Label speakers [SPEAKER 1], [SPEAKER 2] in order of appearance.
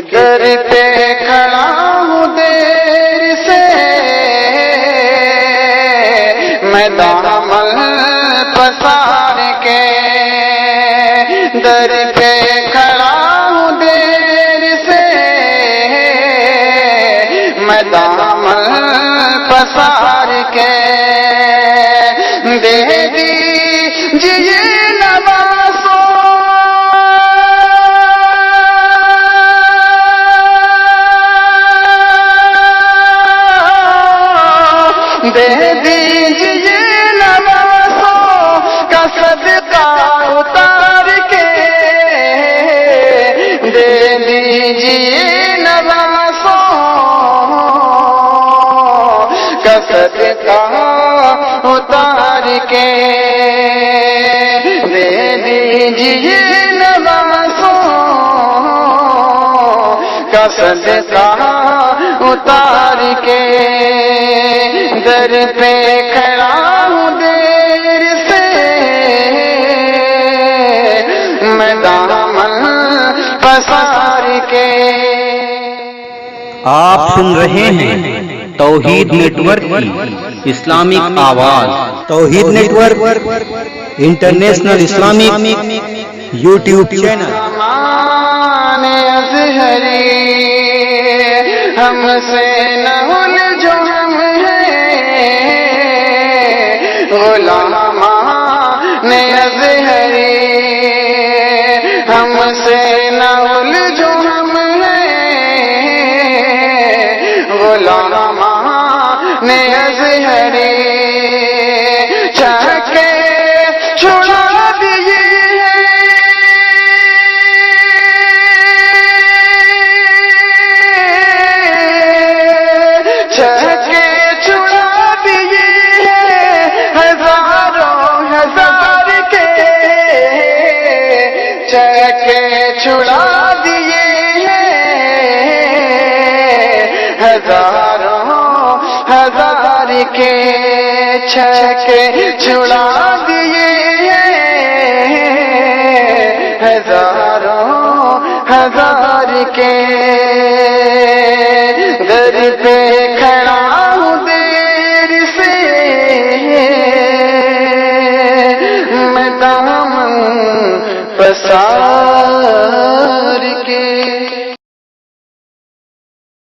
[SPEAKER 1] کہ در پہ کھڑا ہوں دیر سے میں دامن پسار کے، در پہ کھڑا ہوں دیر سے میں دامن پسار کے، دے دیجیے نوازوں دے دیجیے نوازوں کا صدقہ اتار کے، دے دیجیے نوازوں کا صدقہ اتار کے، دے دیجیے نوازوں کا صدقہ اتار کے، در پہ کھڑا ہوں دیر سے میں دامن پسار کے۔
[SPEAKER 2] آپ سن رہے ہیں توحید نیٹ ورک کی اسلامک آواز۔ Tawheed network international Islamic YouTube channel.
[SPEAKER 1] Zaman Azhari ہم سے نہ الجھو، ہم ہیں غلامان ازہری ہم سے نہ الجھو، ہم ہیں غلامان ازہری، چاہ کے چھڑا دیے چھڑا دیے ہزاروں ہزار کے، چھکے چھڑا دیے ہزاروں ہزار کے،